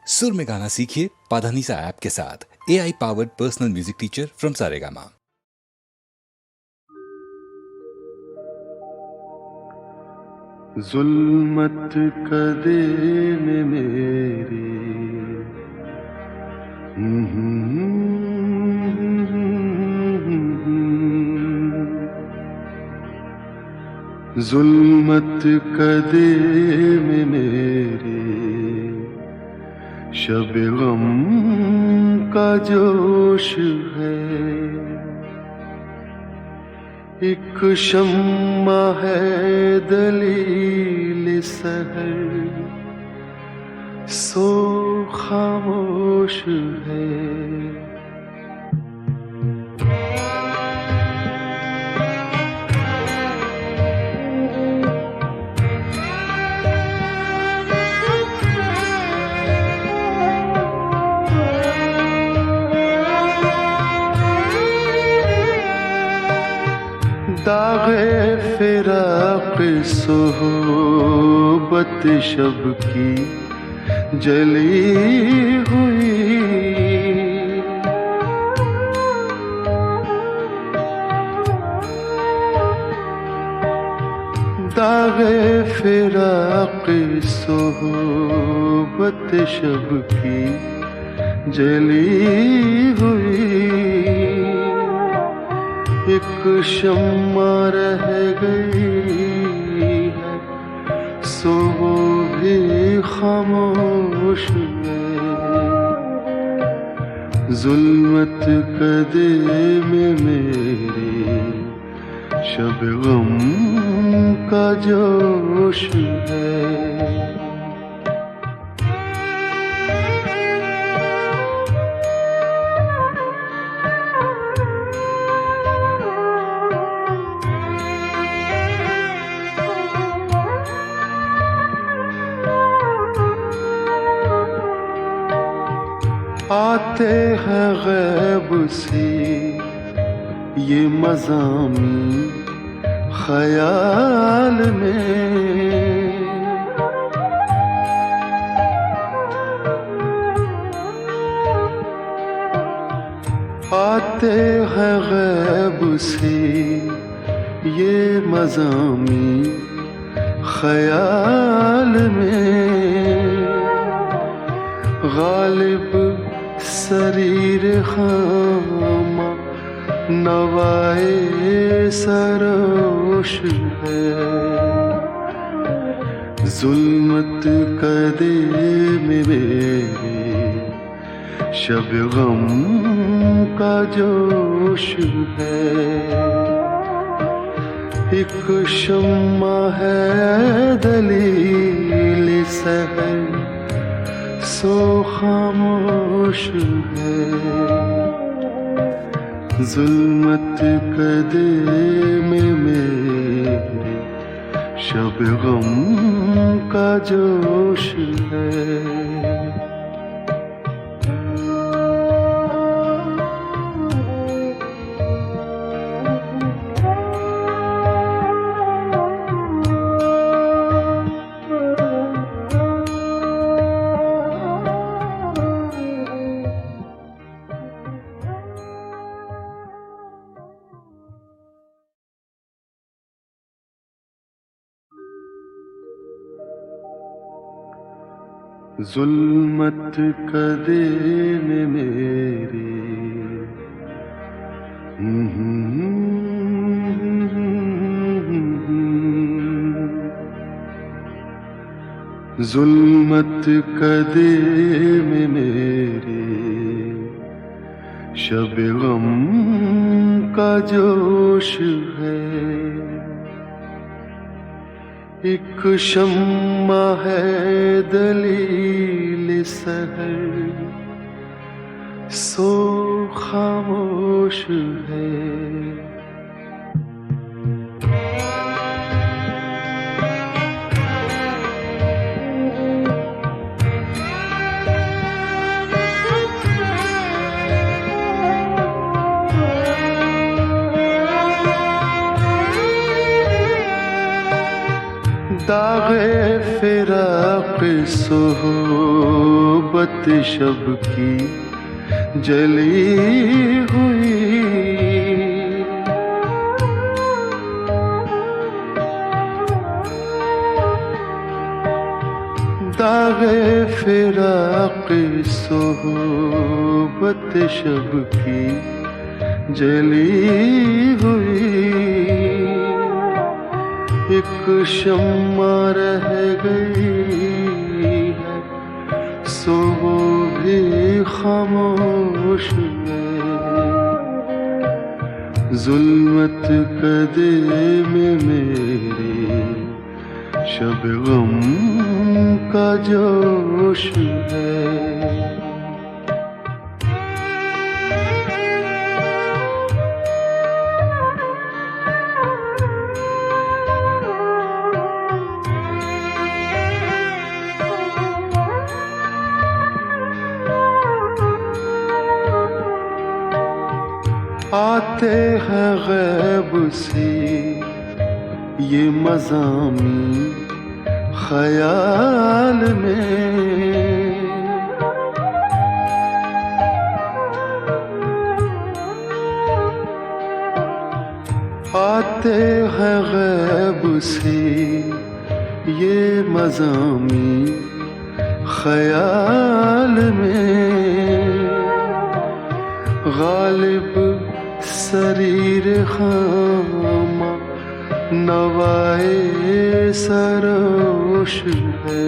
सुर में गाना सीखिए पाधानीसा ऐप के साथ। AI powered personal music teacher from Saregama. जुल्मत कदे में मेरी जुल्मत कदे में मेरी शब गम का जोश है। एक शम्मा है दलील सहर सो खामोश है। दागे फिराक सोहबत शब की जली हुई। दागे फिराक सोहबत शब की जली हुई। एक शम्मा रह गई है सो वो भी खामोश है। जुल्मत कदे में मेरी शब गम का जोश है। आते हैं गैब से ये मज़ामी ख्याल में। आते हैं गैब से ये मज़ामी ख्याल में। गालिब शरीर खामा नवाए सरोश है। जुल्मत कदे में मेरे शब गम का जोश है। एक शम्मा है दलील सहर सो खामोश है। जुल्मत कदे में मेरे शब गम का जोश है। जुल्मत कदे में मेरी जुल्मत कदे में मेरी शब गम का जोश है। एक शम्मा है दलील सहर सो खामोश है। दागे फिराक सोहबत सोहबत शब की जली हुई। दागे फिराक सोहबत शब की जली हुई। एक शम्मा रह गई है सो वो भी खामोश है। जुल्मत कदे में मेरी शब गम का जोश है। आते हैं गैब से ये मज़ामी ख्याल में। आते हैं गैब से ये मज़ामी ख्याल में। गालिब सरीर खामा नवाए सरोश है।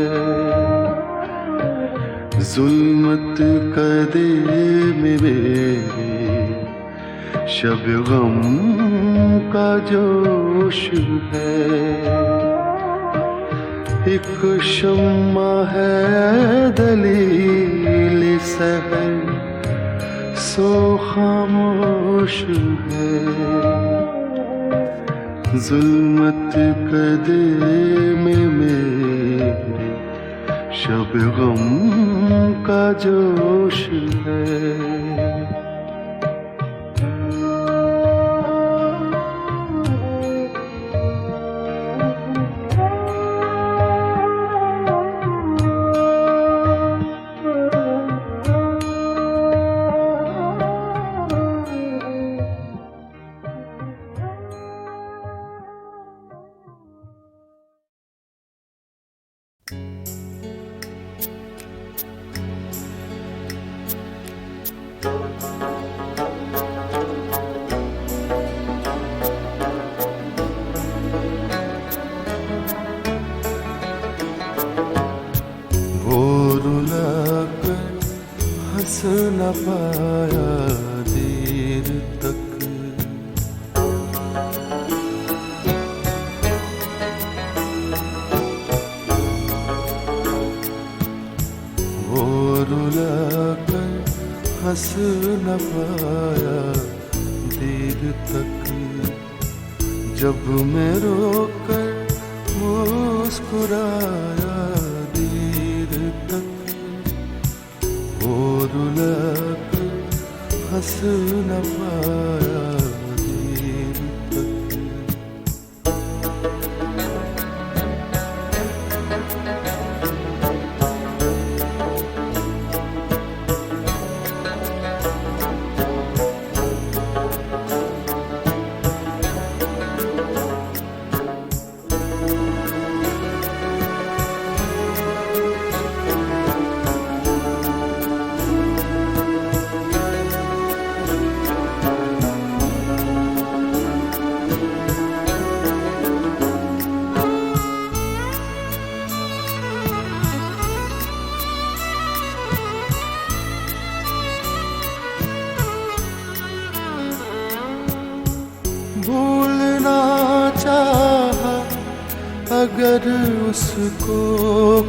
जुल्मत कदे में मेरे शब गम का जोश है। एक शम्मा है दलील सहर सो खामोश है। जुल्मत कदे में मेरे शब गम का जोश है। हंस न पाया देर तक। वो रुला कर हंस न पाया देर तक। जब मैं रोकर मुस्कुराया देर तक। वो रुला कर हंस न पाया देर तक। भूलना चाहा अगर उसको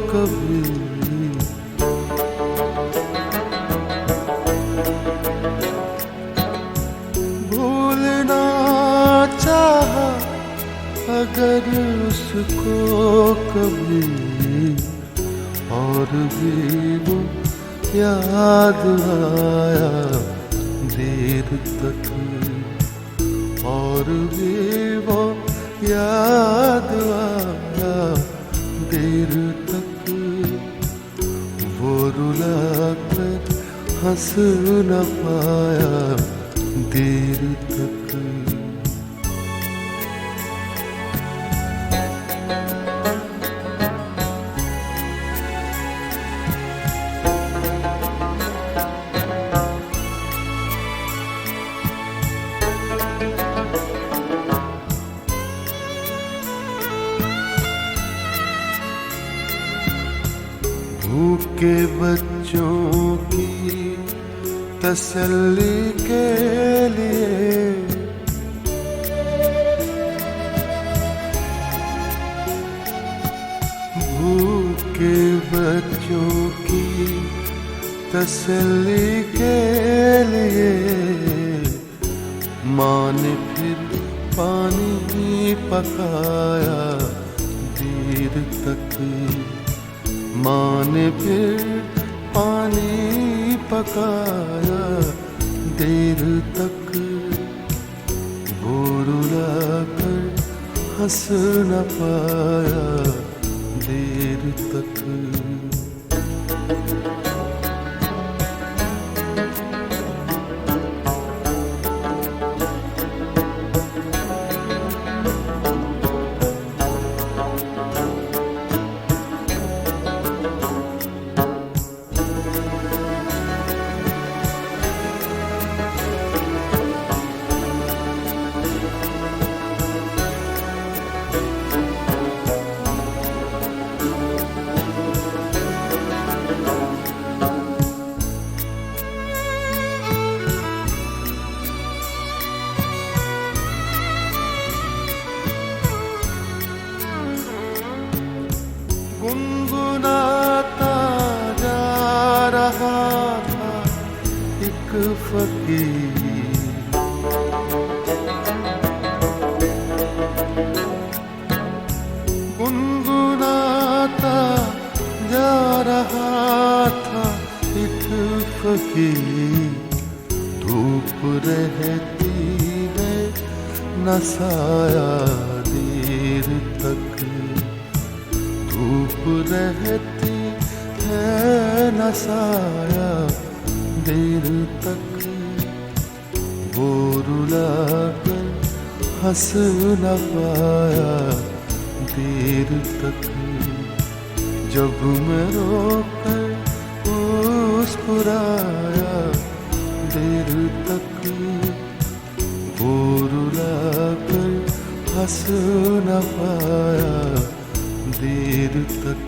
कभी। भूलना चाहा अगर उसको कभी। और भी वो याद आया देर तक। और भी वो याद आया देर तक। वो रुला कर हंस न पाया देर तक। भूखे बच्चों की तसल्ली के लिए भूखे बच्चों की तसल्ली के लिए माँ ने फिर पानी पकाया देर तक। माँ ने फिर पानी पकाया देर तक। वो रुला कर हंस न पाया देर तक। गुनगुनाता जा रहा था एक फकीर। गुनगुनाता जा रहा था एक फकीर। धूप रहती है न साया देर तक। धूप रहती है न साया देर तक। वो रुला कर हंस न पाया देर तक। जब मैं रोकर मुस्कुराया देर तक। वो रुला कर हंस न पाया देर तक।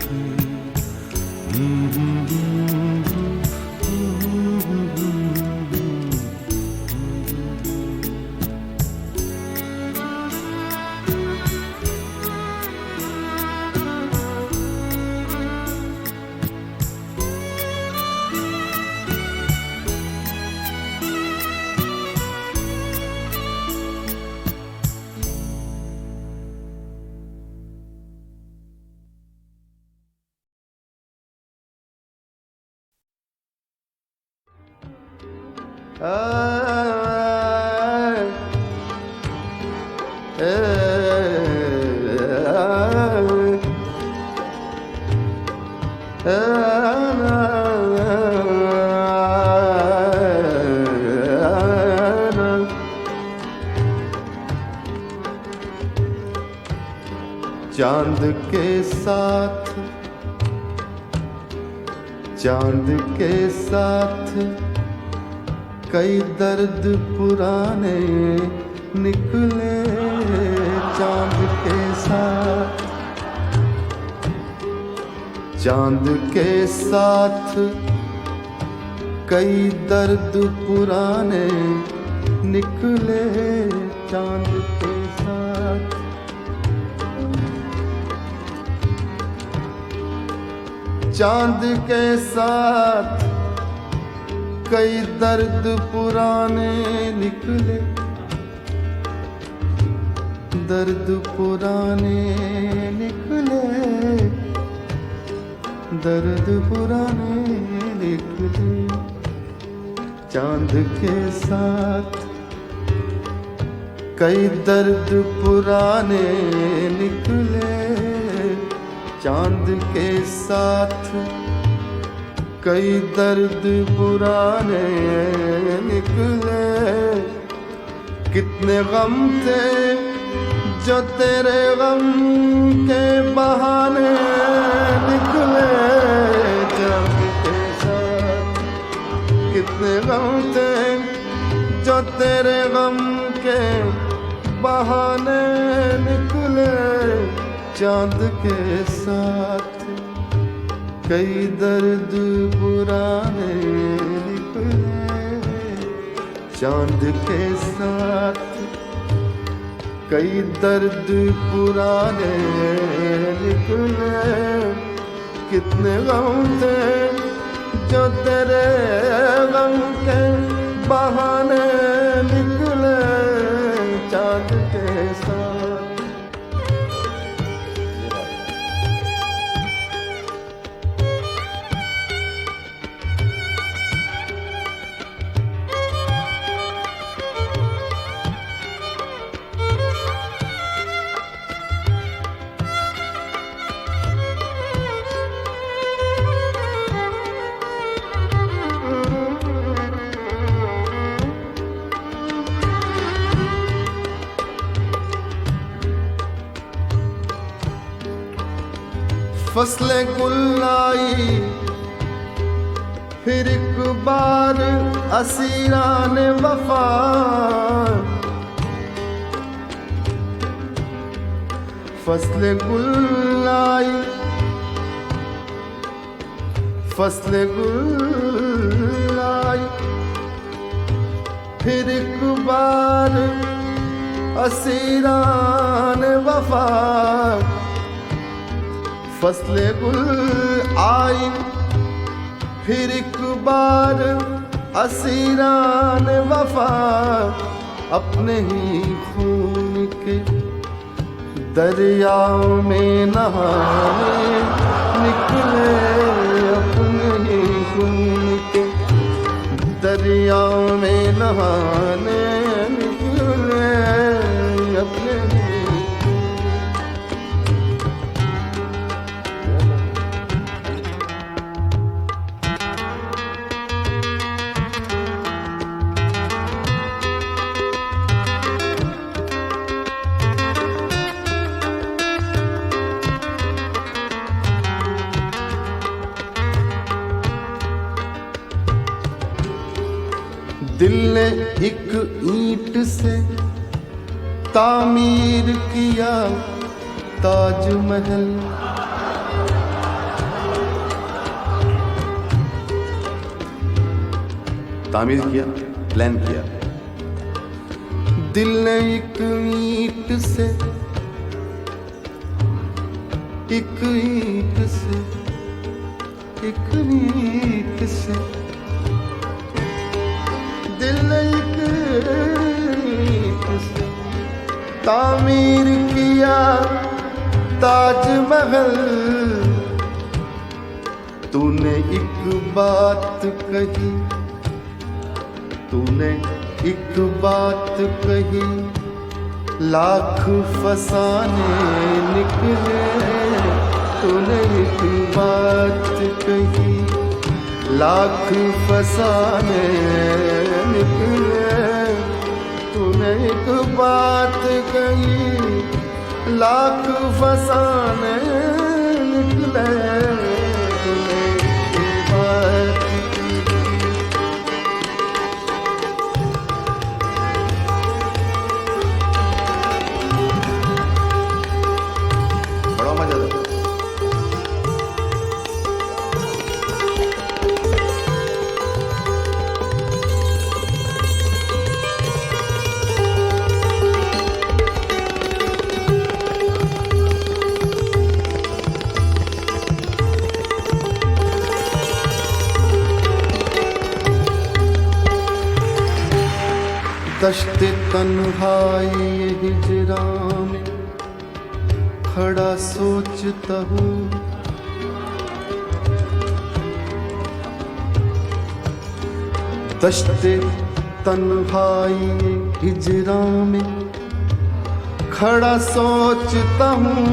चांद के साथ चांद के साथ कई दर्द पुराने निकले। चांद के साथ चांद के साथ कई दर्द पुराने निकले। चांद के साथ चांद के साथ कई दर्द पुराने निकले। दर्द पुराने निकले। दर्द पुराने निकले। चांद के साथ कई दर्द पुराने निकले। चांद के साथ कई दर्द पुराने निकले, कितने गम थे जो तेरे गम के बहाने निकले। जब के साथ कितने गम थे जो तेरे गम के बहाने निकले। चांद के साथ कई दर्द पुराने निकले, चांद के साथ कई दर्द पुराने निकले। कितने गम थे जो तेरे गम के बहाने निकले। चांद के साथ फसलें गुल आई फिर एक बार असीरान वफा। फसलें गुल आई, फसलें गुल आई फिर एक बार असीरान वफा। फसले गुल आई फिर एक बार असीरान वफा। अपने ही खून के दरिया में नहाने निकले। अपने ही खून के दरिया में नहाने निकले। अपने दिल ने एक ईंट से तामीर किया ताजमहल। तामीर किया, प्लान किया। दिल ने एक ईंट से, एक ईंट से, एक ईंट से दिल ने एक ईंट से तामीर किया ताजमहल। तूने एक बात कही, तूने एक बात कही, लाख फसाने निकले। तूने एक बात कही, लाख फसाने निकले। तूने एक बात कही, लाख फसाने निकले। तूने एक बात बड़ा मजा आता। दश्ते तन्हाई हिजरा में खड़ा सोचता हूँ। दश्ते तन्हाई हिजरा में खड़ा सोचता हूँ।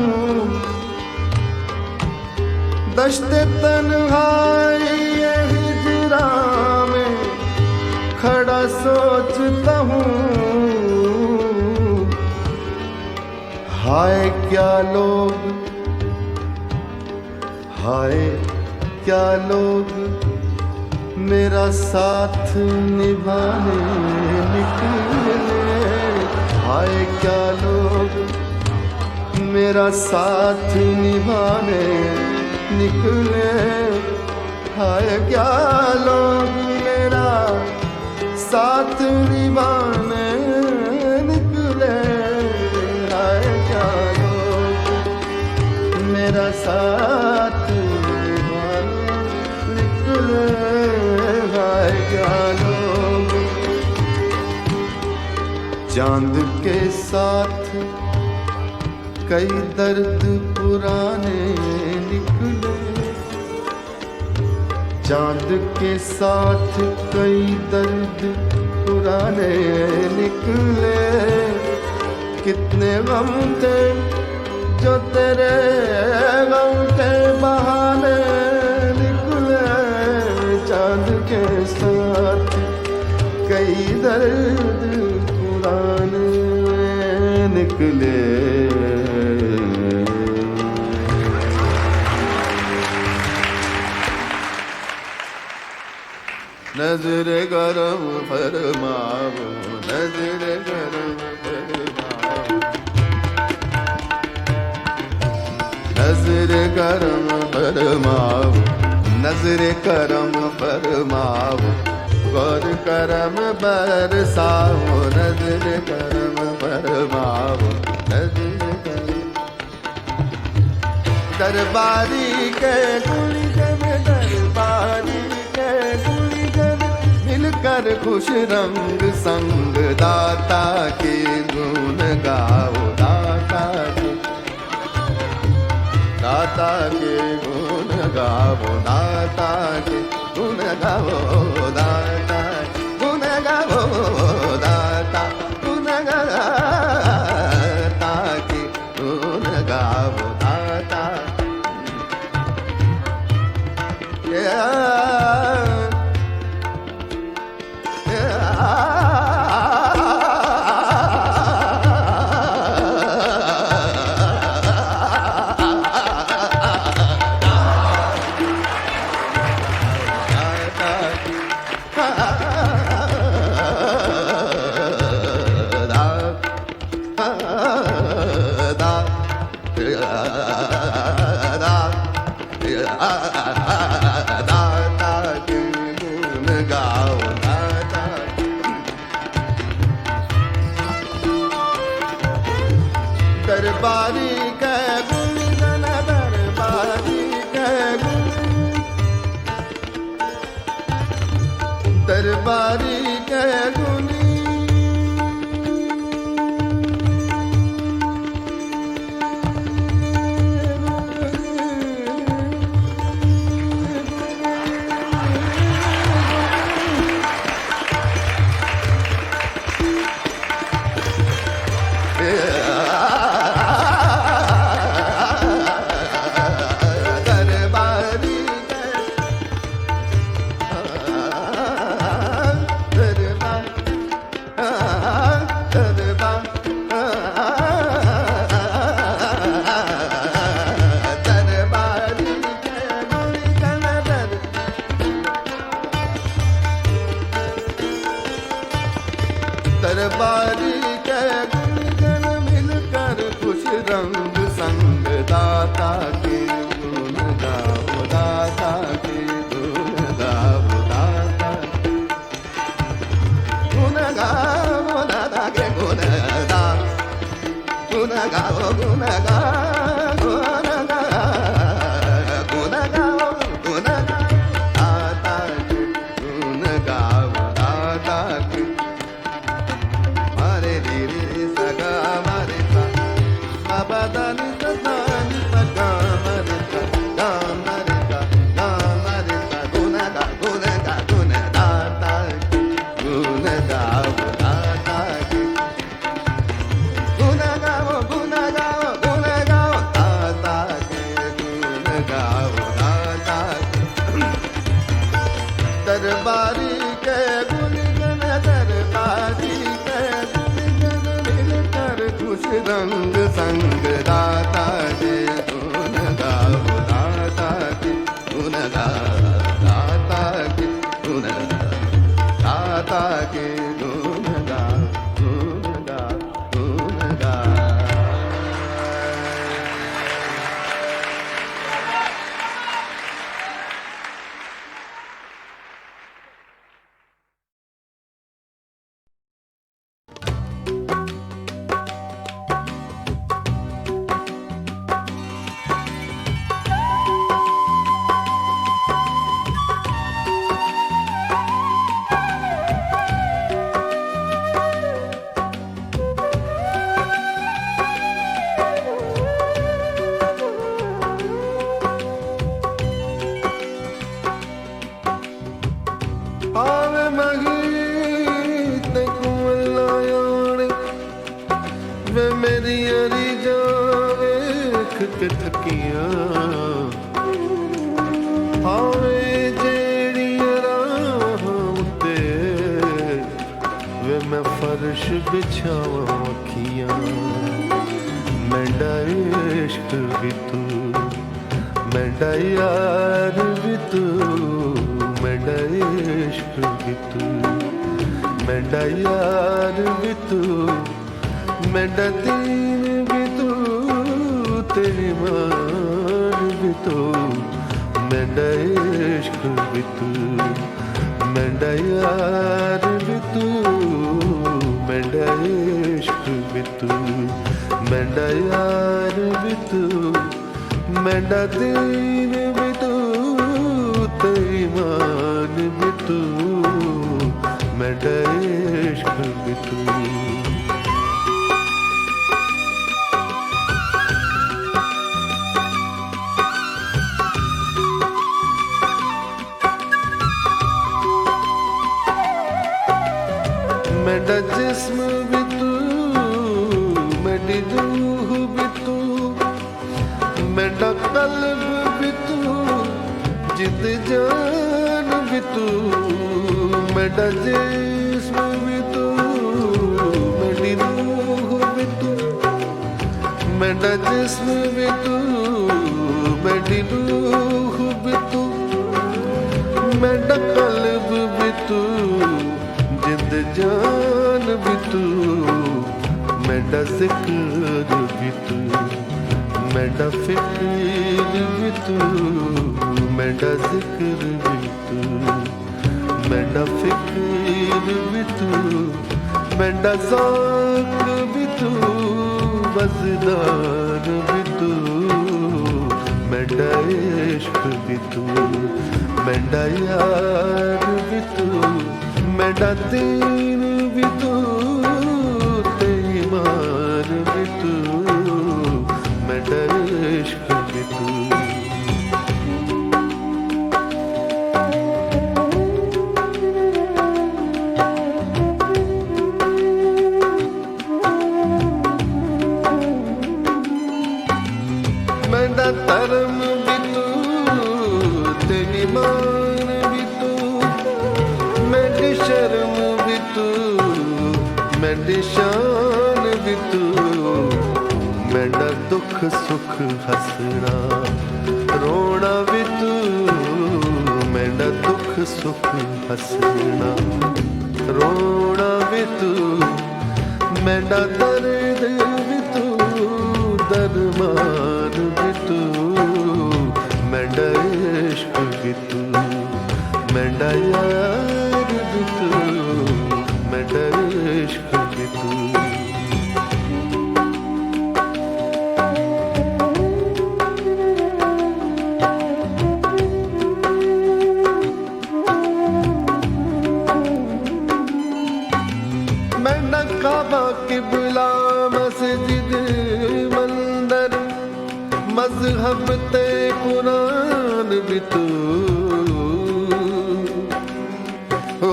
दश्ते तन्हाई खड़ा सोचता हूँ, हाय क्या लोग, हाय क्या लोग मेरा साथ निभाने निकले, हाय क्या लोग मेरा साथ निभाने निकले, हाय क्या लोग मेरा साथ निभाने निकले, हाय क्या लोग मेरा साथ निभाने निकले, हाय क्या लोग। चांद के साथ कई दर्द पुराने निकले, चांद के साथ कई दर्द पुराने निकले, कितने गम थे जो तेरे गम के बहाने निकले, चांद के साथ कई दर्द पुराने निकले। नजर गरम फरमाओ, नजर गरम फरमाओ, नजर गरम फरमाओ, नजर करम फरमाओ, गौर करम बरसाओ, नजर करम फरमाओ, नजर करम। दरबारी के गुलिगन, दरबारी के गुलिगन मिलकर खुश रंग संग दाता के गुण गाओ, दाता के, दाता के गुण गाओ, दाता के गुण गाओ, दाता गुण गाओ, दाता गुण दाता के गुण गाओ, दाता दरबारी के गुलिगन, दरबारी के दरबारी के गुनी, दरबारी के गुलिगन मिलकर खुश रंग संग दाता के गुण गाओ, दाता के गुण गाओ, दाता गुण गाओ, दाता के गुण गाओ, गुण गाओ, गुण गाओ, गुण गाओ, गुण गाओ, गुण गाओ, दाता के गुण गाओ, दाता के दरबारी के गुलिगन रंग संग दाता के गुण गाओ दाता के गुण गाओ दाता के गुण गाओ दाता के गुण गाओ गुण गाओ गुण गाओ। आवे मही ते कुमलायाने वे मेरी अरी जावे खक थकियां आवे जेड़ी राह उते वे मैं फर्श बिछावां अखियां मेरा इश्क भी तू मेरा यार भी तू मेरा इश्क भी तू मेरा यार भी तू मेरा दीन भी तू तेरी मान भी तू मेरा इश्क भी तू मेरा यार भी तू मेरा इश्क भी तू मेरा यार भी तू मेरा दीन भी तू तेरी मान भी तू मेरा इश्क भी तू। मेरा जिस्म भी तू मेरी रूह भी तू मेरा कल्ब भी तू जिद जान भी तू मेरा जिस्म भी तू मेरी रूह भी तू मेरा जिस्म भी तू मेरी रूह भी तू मेरा कल्ब भी तू जिद जान भी तू मेरा जिक्र भी तू मेरा फिक्र भी तू मेरा जिक्र भी तू मेरा फिक्र भी तू मेरा ज़ौक़ भी तू मज़दार भी तू मेरा इश्क भी तू मेरा यार भी तू मेरा दीन भी तू तेरी मान भी तू मेरा इश्क भी तू। मेरा धर्म भी तू तेरी मान भी तू मेरी शर्म भी तू मेरी शान भी तू मेरा दुख सुख हंसना रोना भी तू मेरा दुख सुख हंसना रोना भी तू मेरा दर्द भी तू दरमान भी तू मेरा इश्क भी तू मेरा यार भी तू मेरा इश्क भी तू। मेरा काबा किबला मस्जिद मंदिर मजहब ते कुरान भी तू ओ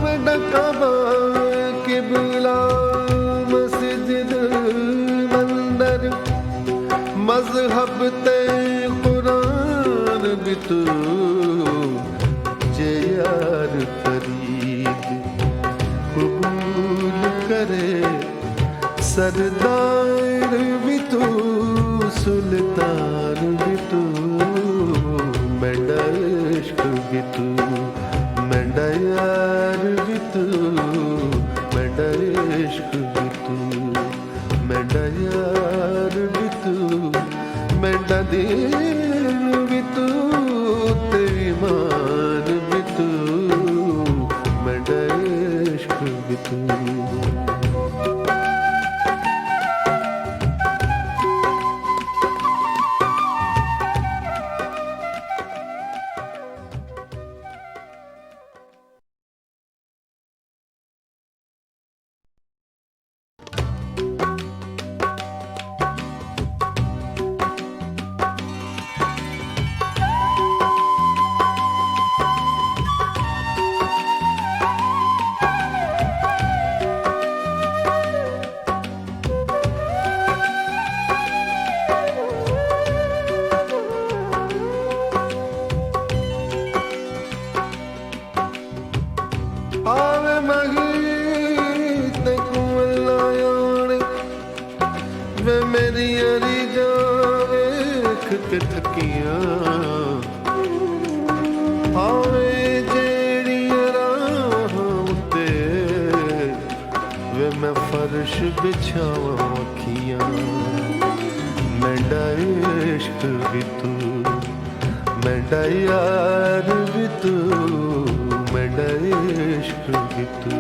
मेरा काबा किबला मस्जिद मंदिर मजहब ते कुरान भी तू जे यार फरीद कबूल करे सरदार मेरा यार भी तू मेरा इश्क भी तू मेरा यार भी तू मेरा दिल भी तू तेरी मान भी तू मेरा इश्क भी तू आवे मगी ते कुमला याने वे मेरी अरी जावे के थकियां आवे जेड़ी राह उते वे मैं फर्श बिछावां अखियां मेरा इश्क भी तू मेरा यार भी तू मेरा इश्क भी तू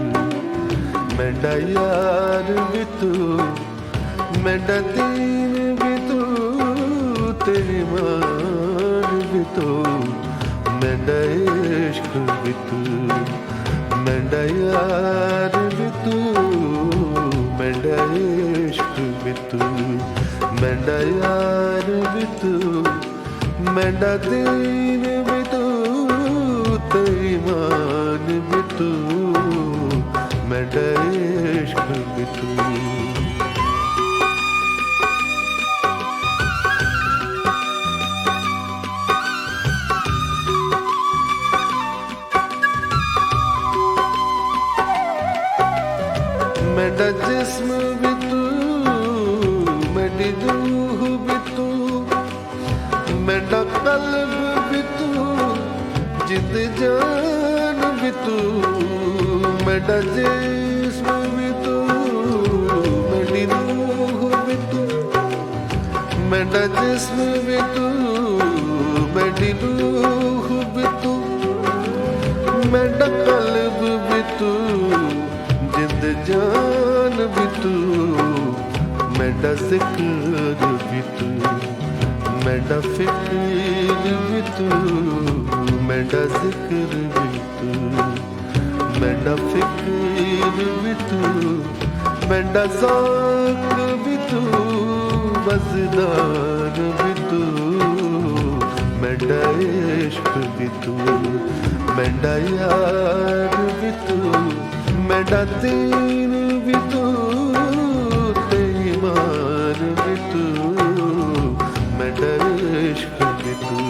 मेरा यार भी तू मेरा दीन भी तू तेरी मान भी तू मेरा इश्क भी तू मेरा यार भी तू मेरा इश्क भी तू मेरा यार भी तू मेरा दीन भी तू तेरी मान भी तू मेरा इश्क भी तू मेरा जिस्म भी तू मेरी रूह भी तू मेरा कल्ब भी तू जिद जान भी तू मेरा जिस्म भी तू मेरी रूह भी तू मेरा जिस्म भी तू मेरी रूह भी तू मेरा कल्ब भी तू जिद जान भी तू मेरा जिक्र भी तू मेरा फिक्र भी तू मेरा जिक्र भी तू मेरा फिक्र भी तू मेरा ज़ौक़ भी तू मज़ेदार भी तू मेरा इश्क भी तू मेरा यार भी तू मेरा दीन भी तू तेरी मान भी तू मेरा इश्क भी तू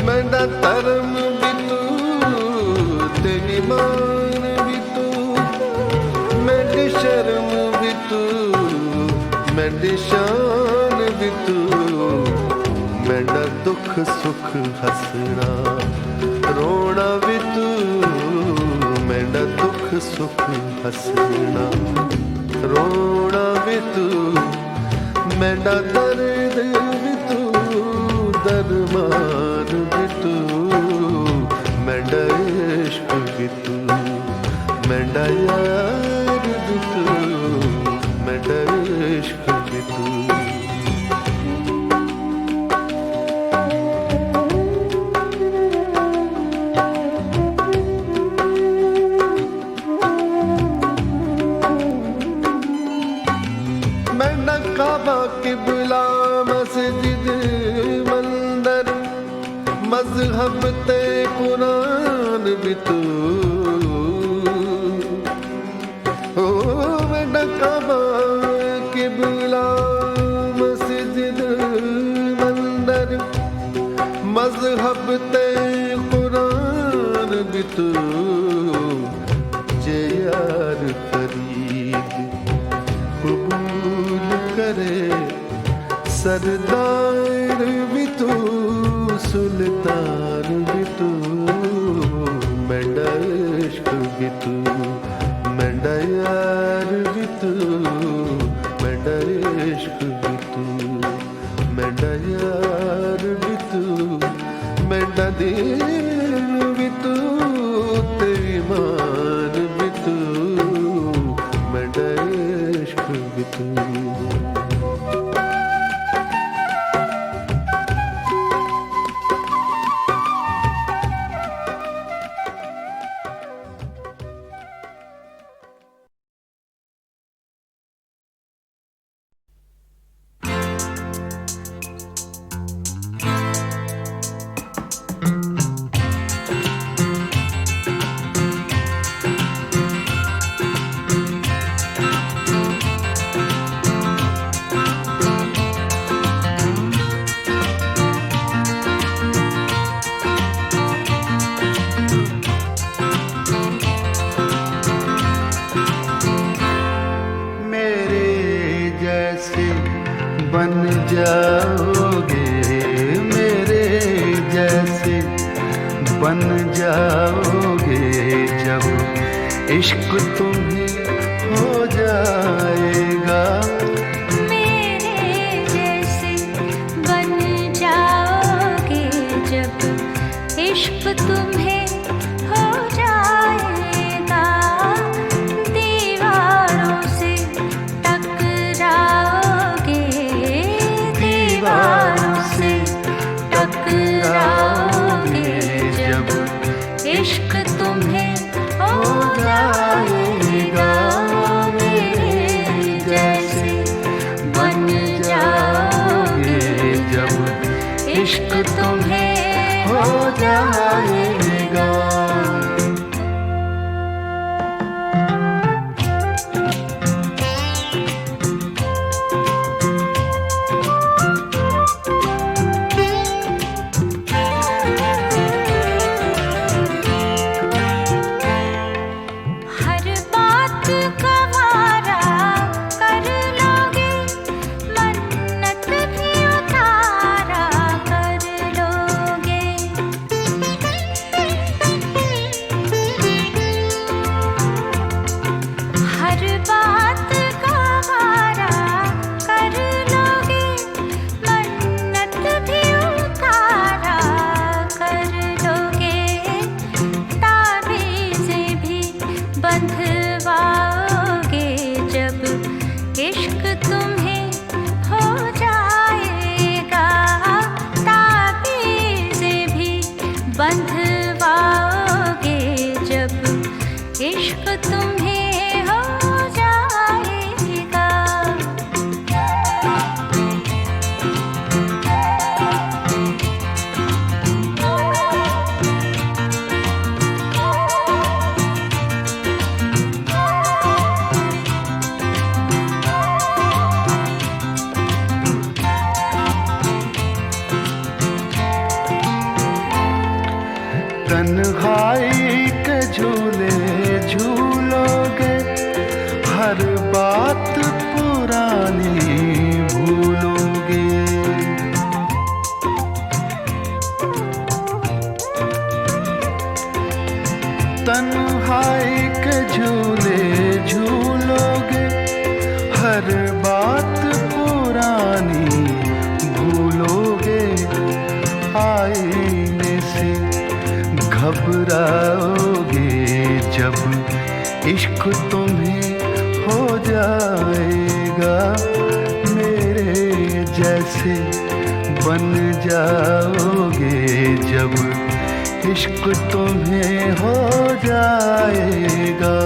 मेरा धर्म भी तू तेरी मान भी तू मेरी शर्म भी तू मेरी शान भी तू मेरा दुख सुख हंसना रोना भी तू मेरा दुख सुख हंसना रोना भी तू मेरा दर्द भी तू दरमान भी तू मेरा इश्क भी तू मेरा यार भी तू मेरा इश्क भी तू मेरा काबा किबला मस्जिद मंदिर मजहब ते कुरान भी तू ओ मेरा काबा किबला मस्जिद मंदिर मजहब ते कुरान भी तू जे सरदार भी तू सुल्तान भी तू मेरा इश्क भी तू मेरा यार भी तू मेरा इश्क भी तू मेरा यार भी तू मेरा दिल भी तू तेरी मान भी तू मेरा इश्क भी तू बन जाओगे मेरे जैसे बन जाओगे जब इश्क तुम्हें हो जाएगा मेरे जैसे बन जाओगे जब इश्क तुम्हें हो जाएगा दीवारों से टकराओगे दीवारों से टकराओगे जब इश्क तुम्हें हो जाएगा मेरे जैसे बन जाओगे जब इश्क तुम्हें हो जाएगा हर बात का वारा कर लोगे मन्नत भी उतारा कर लोगे हर बात का वारा कर लोगे मन्नत भी उतारा कर लोगे ताबीज़ें भी बंधवाओगे जब इश्क तुम्हें हो जाएगा ताबीज़ें भी बंधवाओगे जब इश्क तुम्हें हो जाएगा तन्हाई के झूले झूलोगे हर बात पुरानी भूलोगे तन्हाई के झूले झूलोगे हर बात पुरानी भूलोगे आईने से घबराओगे जब इश्क तुम्हें हो जाएगा मेरे जैसे बन जाओगे जब इश्क तुम्हें हो जाएगा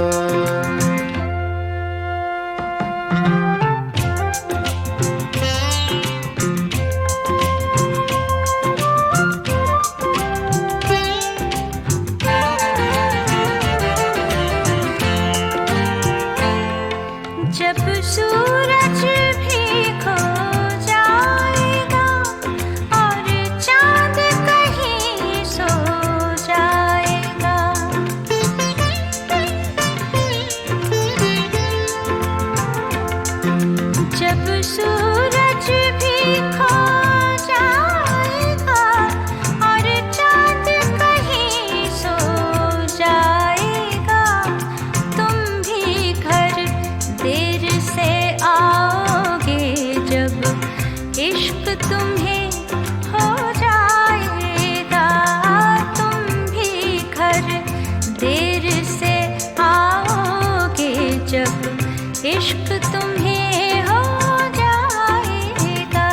जब सूरज भी खो जाएगा और चांद कहीं सो जाएगा जब सूरज भी खो जब इश्क तुम्हें हो जाएगा।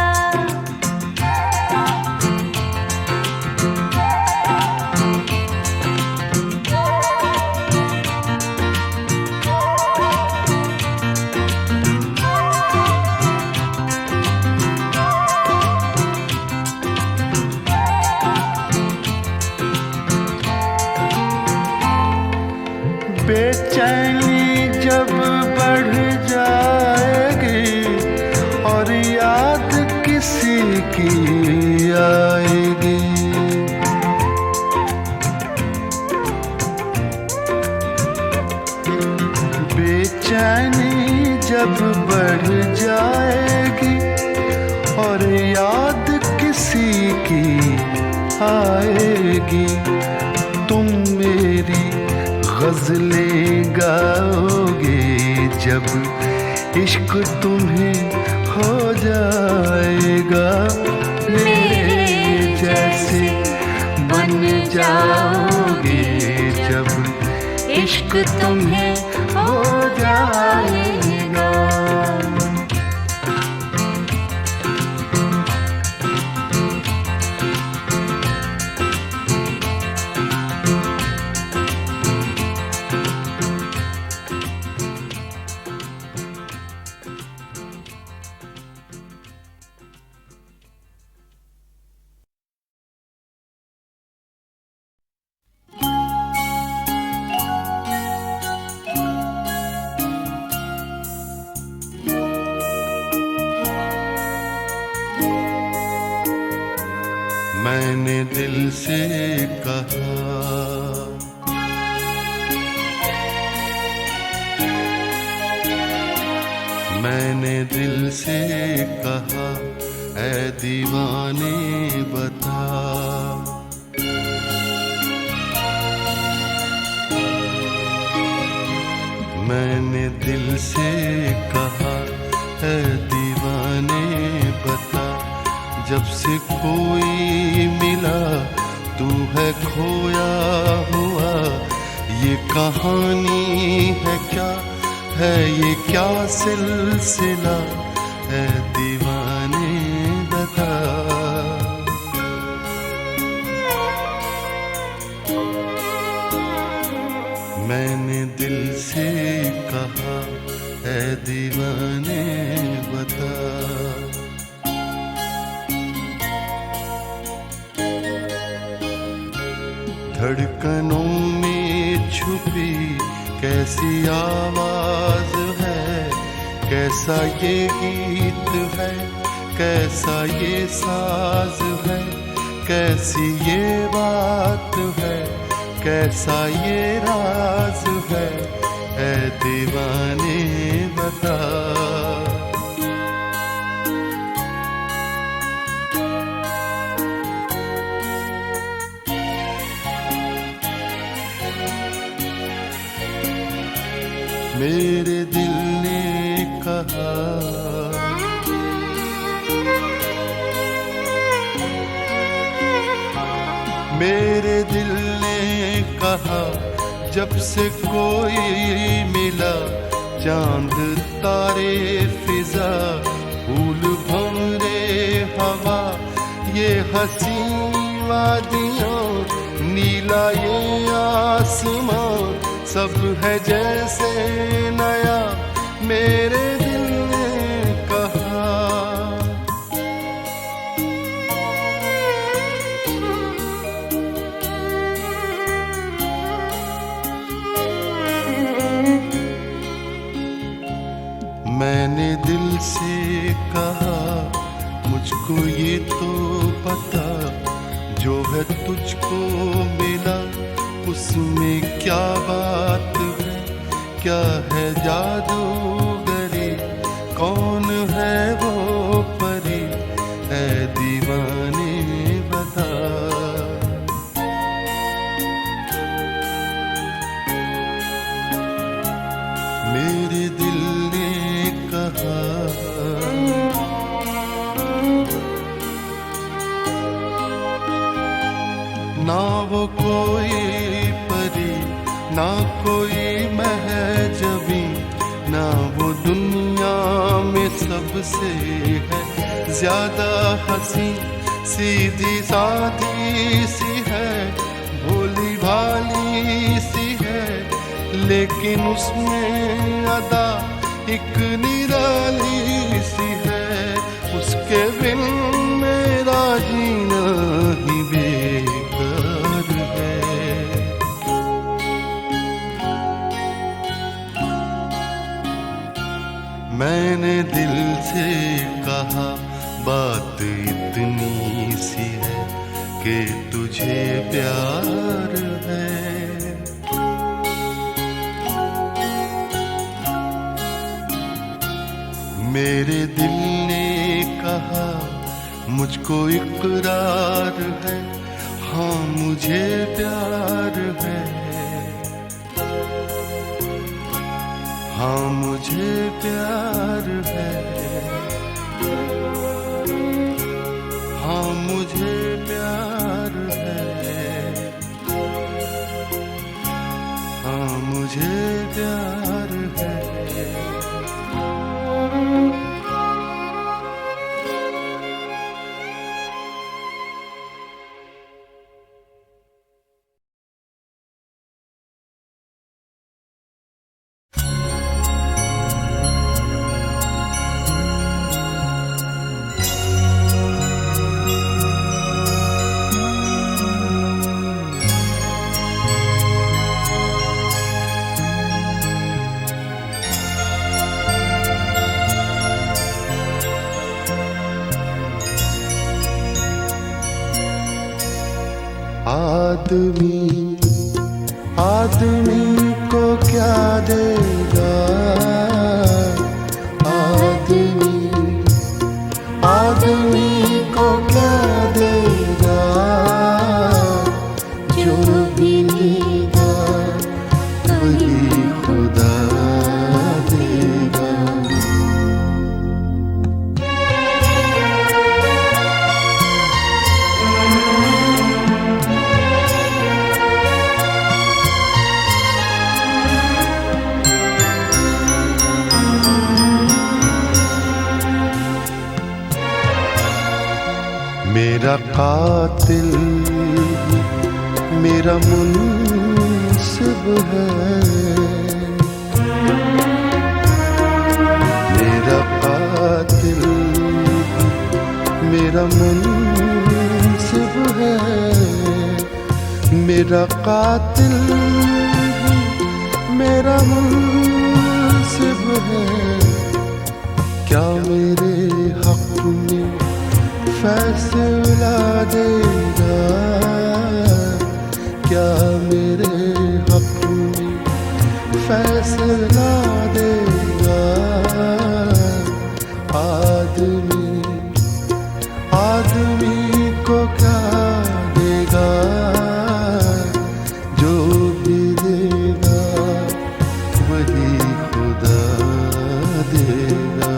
बेचैनी जब बढ़ जाएगी और याद किसी की आएगी, बेचैनी जब बढ़ जाएगी और याद किसी की आएगी, तुम मेरी गज़लें गाओगे जब इश्क तुम्हें हो जाएगा। मेरे जैसे बन जाओगे जब इश्क तुम्हें हो जाएगा। मैंने दिल से कहा, मैंने दिल से कहा, ऐ दीवाने बता, मैंने दिल से कहा, ऐ दीवाने बता, जब से कोई मिला तू है खोया हुआ, ये कहानी है क्या, है ये क्या सिलसिला, है दीवाने बता। मैंने दिल से कहा, है दीवाने बता। धड़कनों में छुपी कैसी आवाज है, कैसा ये गीत है, कैसा ये साज है, कैसी ये बात है, कैसा ये राज है, ऐ दीवाने बता। मेरे दिल ने कहा, मेरे दिल ने कहा, जब से कोई मिला, चांद तारे फिजा, फूल भंवरे हवा, ये हसी वादियाँ, नीला ये आसमां, सब है जैसे नया, मेरे दिल ने कहा। मैंने दिल से कहा, मुझको ये तो पता, जो है तुझको मिला, उसमें क्या बात है, क्या है जादूगरी, कौन है वो परी, ऐ दीवाने बता। मेरे दिल ने कहा, ना वो कोई परी, ना कोई महजबी, सबसे है ज्यादा हंसी, सीधी सादी सी है, भोली भाली सी है, लेकिन उसमें अदा एक निराली सी है। उसके बिन मेरा जीना ही बेकार है। मैंने दिल से कहा बात इतनी सी है कि तुझे प्यार है। मेरे दिल ने कहा मुझको इकरार है, हाँ मुझे प्यार है, हाँ मुझे प्यार है, हाँ मुझे प्यार है, हाँ मुझे प्यार है। आदमी को क्या देगा, आदमी को क्या देगा, जो भी लेगा वही खुदा देगा। मेरा कातिल मेरा मुनसिब है, मेरा कातिल मेरा मुनसिब है, मेरा कातिल मेरा मुनसिब है। क्या मेरे हक में फैसला देगा, क्या मेरे हक में फैसला देगा। आदमी को क्या देगा, जो भी देगा वही खुदा देगा।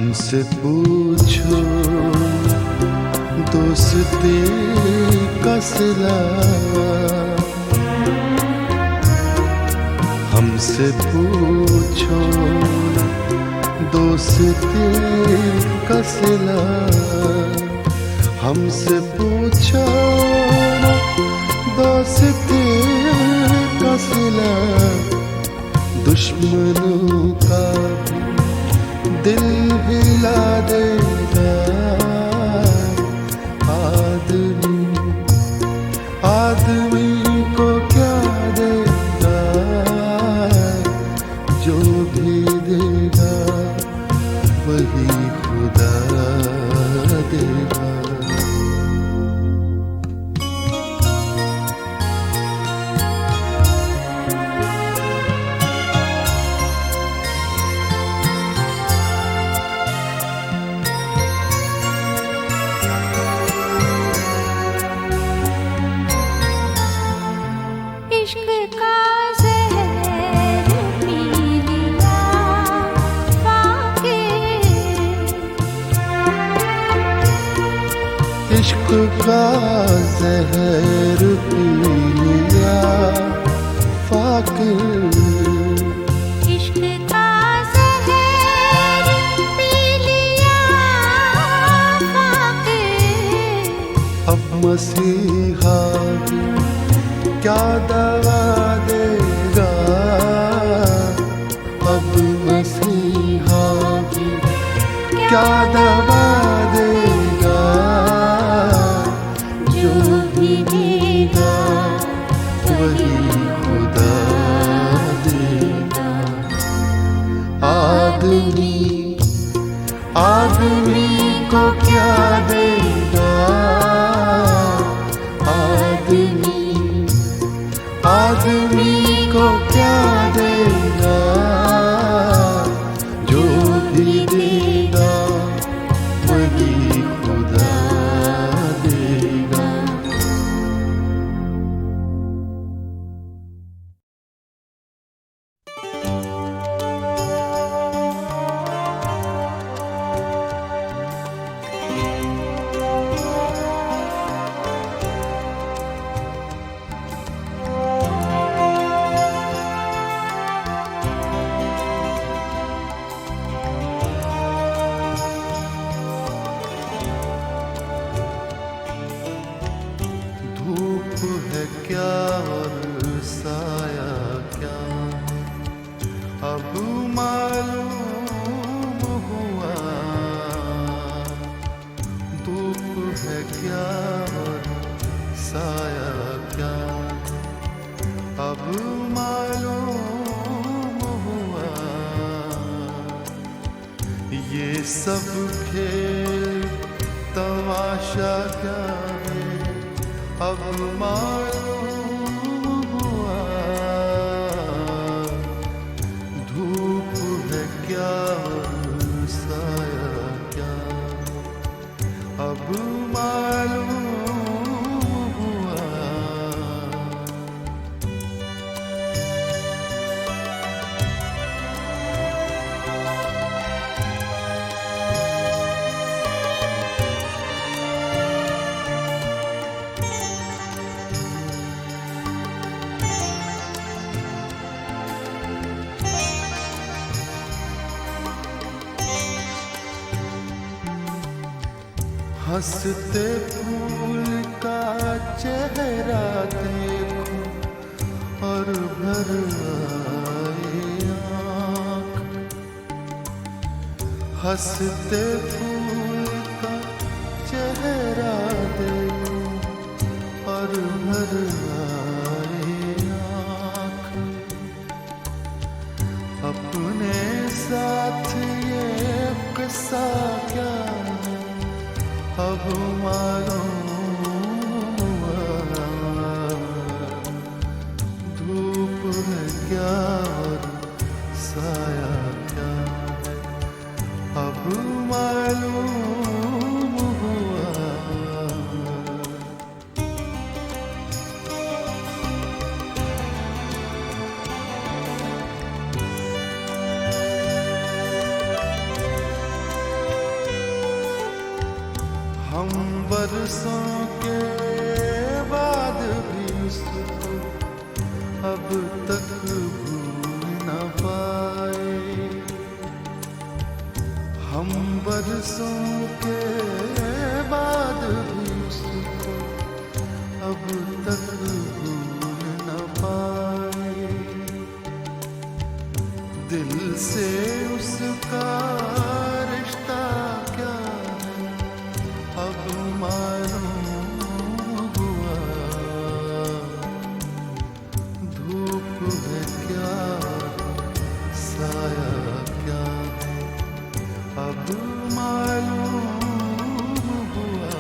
हमसे पूछो दोस्ती का सिला, हमसे पूछो दोस्ती का सिला, हमसे पूछो दोस्ती का सिला। दुश्मनों का दिल हिला देगा आदमी, आदमी को क्या देगा, जो भी देगा वही खुदा देगा। इश्क का ज़हर पी लिया फाकिर, इश्क का ज़हर पी लिया फाकिर, इश्क का ज़हर पी लिया फाकिर। अब मसीहा भी क्या दवा देगा, अब मसीहा भी क्या दवा देगा, जो भी देगा वही खुदा देगा। आदमी, आदमी को क्या देगा, आदमी, आदमी को क्या देगा, जो भी देगा वही खुदा देगा। धूप है क्या और साया क्या, अब मालूम हुआ। धूप है क्या और साया क्या, अब मालूम हुआ। ये सब खेल तमाशा क्या है, अब मालूम हुआ। धूप है क्या और साया क्या, अब मालूम हुआ। हंसते फूल का चेहरा देखो और भर आए आँख। हंसते फूल का चेहरा देखो और भर आए आँख। अपने साथ ये किस्सा क्या है, अब मालूम हुआ। धूप है क्या और साया क्या है, अब मालूम हुआ। हम बरसों के बाद भी उसको अब तक भूल न पाए। हम बरसों के बाद भी उसको अब तक भूल न पाए। दिल से उसका रिश्ता क्या है अब मालूम हुआ। धूप है क्या साया क्या है अब मालूम हुआ।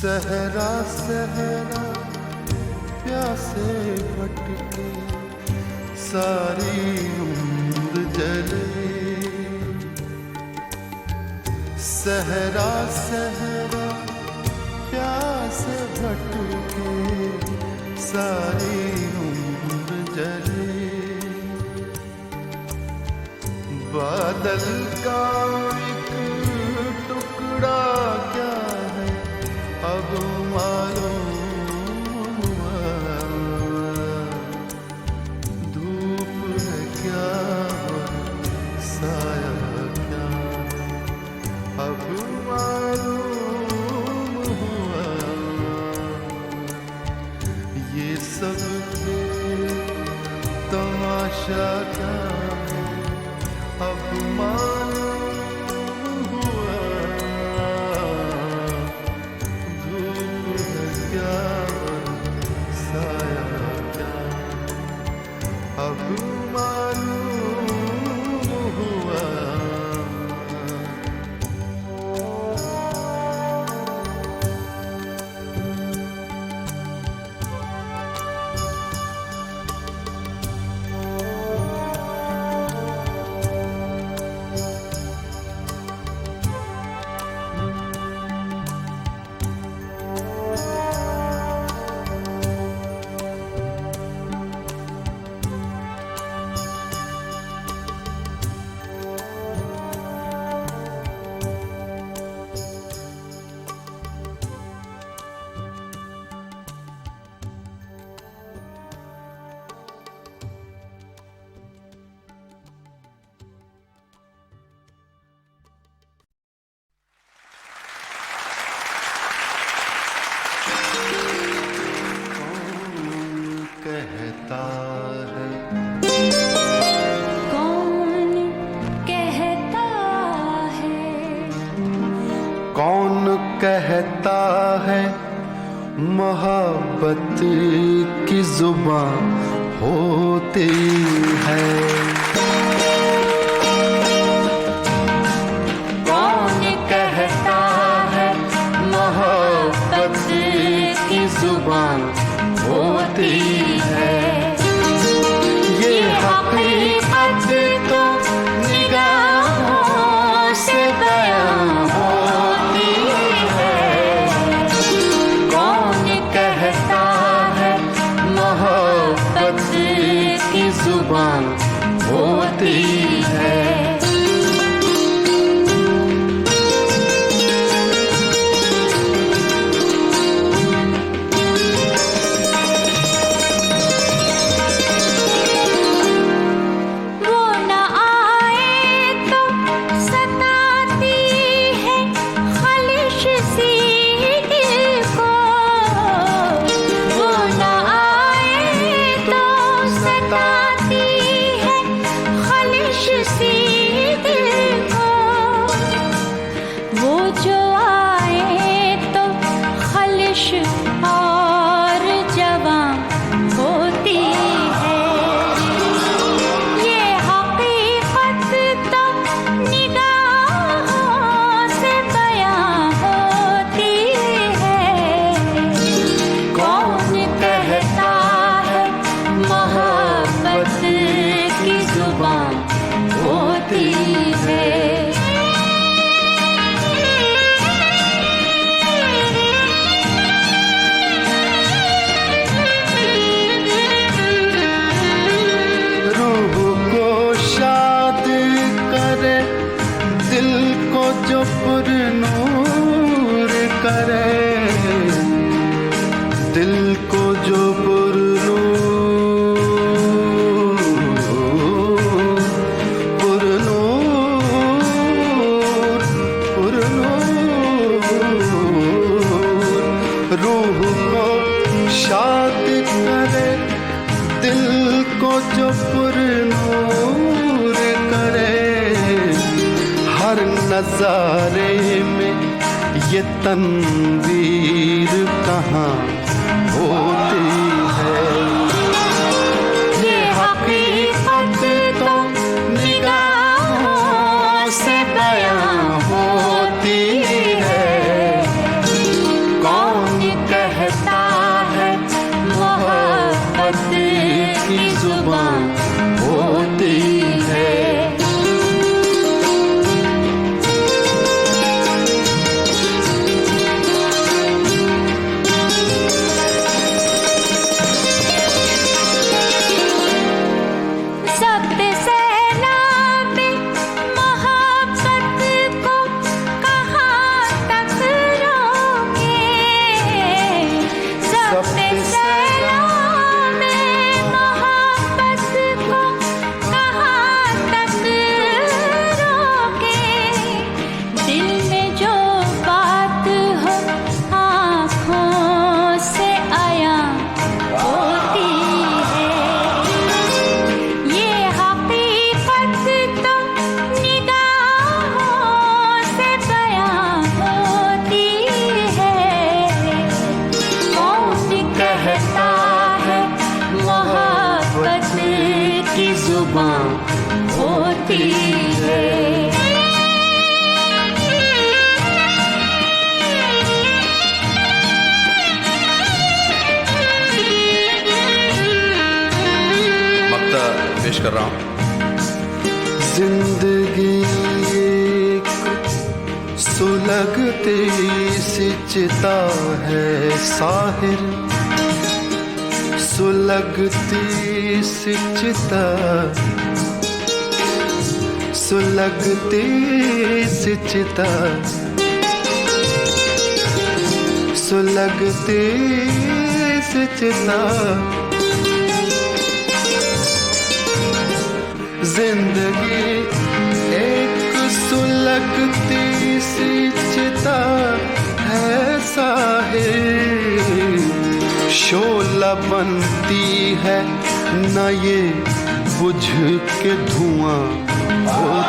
सहरा सहरा प्यासे भटके सारी उम्र जले। सहरा सहरा प्यासे भटके सारी उम्र जले। बादल का एक टुकड़ा क्या है अब मालूम हुआ। धूप है क्या साया क्या अब मालूम हुआ। ये सब तमाशा क्या है अब मालूम हुआ। अब मालूम हुआ। कहता है कौन कहता है कौन कहता है मोहब्बत की जुबान होती है। कौन कहता है मोहब्बत की जुबान होती है। ये हकीकत तो निगाहों से बयां होती है। कौन कहता है मोहब्बत की जुबान करे दिल को जो रूह को शाद करे, दिल को जो पुरनूर करे। हर नजारे में ये तनवीर कहाँ होती है। ये हकीकत तो निगाहों से बयां होती है। कौन कहता है मोहब्बत की जुबान होती है। की जुबान होती है। मक्ता पेश कर रहा हूं। जिंदगी एक सुलगती सी चिता है साहिर, सुलगती सी चिता, सुलगती सी चिता, सुलगती सी चिता। जिंदगी एक सुलगती सी चिता है साहिर, शोला बनती है न ये बुझ के धुआं हो